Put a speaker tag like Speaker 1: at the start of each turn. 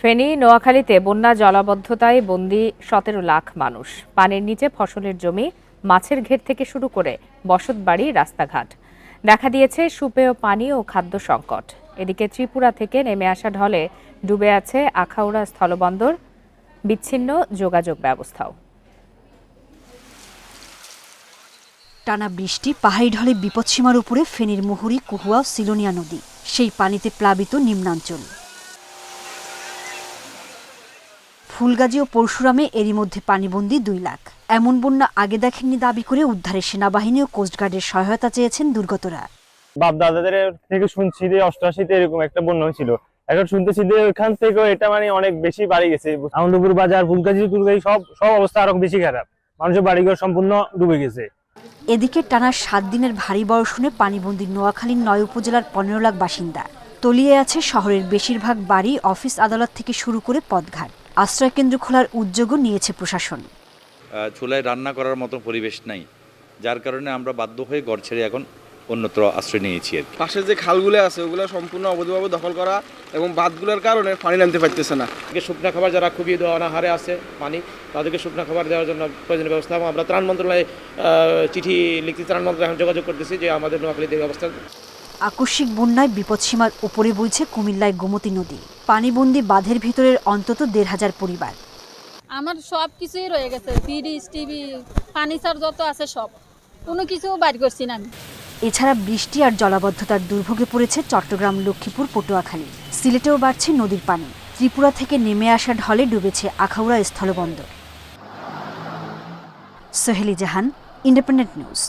Speaker 1: ফেনী নোয়াখালীতে বন্যা জলাবদ্ধতায় বন্দী ১৭ লাখ মানুষ। পানির নিচে ফসলের জমি, মাছের ঘের থেকে শুরু করে বসতবাড়ি, রাস্তাঘাট। দেখা দিয়েছে সুপেয় পানি ও খাদ্য সংকট। এদিকে ত্রিপুরা থেকে নেমে আসা ঢলে ডুবে আছে আখাউড়া স্থলবন্দর, বিচ্ছিন্ন যোগাযোগ ব্যবস্থাও।
Speaker 2: টানা বৃষ্টি, পাহাড়ি ঢলে বিপদসীমার উপরে ফেনীর মুহুরী, কুহুয়া, সিলোনিয়া নদী। সেই পানিতে প্লাবিত নিম্নাঞ্চল। ফুলগাজী ও পরশুরামে এরই মধ্যে পানিবন্দী ২ লাখ। এমন বন্যা আগে দেখেননি দাবি করে উদ্ধারে সেনাবাহিনী ও কোস্টগার্ডের সহায়তা চেয়েছেন দুর্গতরা।
Speaker 3: বাপ দাদাদের থেকে শুনছি যে ৮৮-তে এরকম একটা বন্যা হয়েছিল। এখন শুনতেছি যে ওইখান থেকেও এটা অনেক বেশি বাড়ি গেছে। আনন্দপুর বাজার, ফুলগাজী, তুলগাজী সব অবস্থা আরো বেশি খারাপ। মানুষের বাড়িঘর সম্পূর্ণ ডুবে গেছে।
Speaker 2: এদিকে টানা ৭ দিনের ভারী বর্ষণে পানিবন্দী নোয়াখালীর ৯ উপজেলার ১৫ লাখ বাসিন্দা। তলিয়ে আছে শহরের বেশিরভাগ বাড়ি, অফিস, আদালত থেকে শুরু করে পথঘাট। আশ্রয়কেন্দ্র খোলার উদ্যোগও নিয়েছে প্রশাসন।
Speaker 4: চুলায় রান্না করার মতো পরিবেশ নাই, যার কারণে আমরা বাধ্য হয়ে ঘর ছেড়ে এখন অন্যত্র আশ্রয় নিয়েছি। আর
Speaker 5: পাশের যে খালগুলো আছে ওগুলো সম্পূর্ণ অবৈধভাবে দখল করা এবং বাঁধগুলোর কারণে পানি নামতে পারতেছে না।
Speaker 6: শুকনা খাবার যারা খুবই অনাহারে আছে পানি, তাদেরকে শুকনা খাবার দেওয়ার জন্য প্রয়োজনীয় ব্যবস্থা, এবং আমরা ত্রাণ মন্ত্রণালয়ে চিঠি লিখতে ত্রাণ মন্ত্রণালয়ে যোগাযোগ করতেছি যে আমাদের নোয়াখালীতে এই অবস্থা।
Speaker 2: আকস্মিক বন্যায় বিপদসীমার উপরে বইছে কুমিল্লায় গোমতী নদী। পানিবন্দী বাঁধের ভিতরের অন্তত ১৫০০ পরিবার।
Speaker 7: আমার সব কিছুই রয়ে গেছে, ফ্রিজ, টিভি, ফার্নিচার যত আছে সব, কোনো কিছু বাইর করছি না আমি।
Speaker 2: এছাড়া বৃষ্টি আর জলাবদ্ধতার দুর্ভোগে পড়েছে চট্টগ্রাম, লক্ষ্মীপুর, পটুয়াখালী। সিলেটেও বাড়ছে নদীর পানি। ত্রিপুরা থেকে নেমে আসা ঢলে ডুবেছে আখাউড়া স্থলবন্দর। সোহেলি জাহান, ইন্ডিপেন্ডেন্ট নিউজ।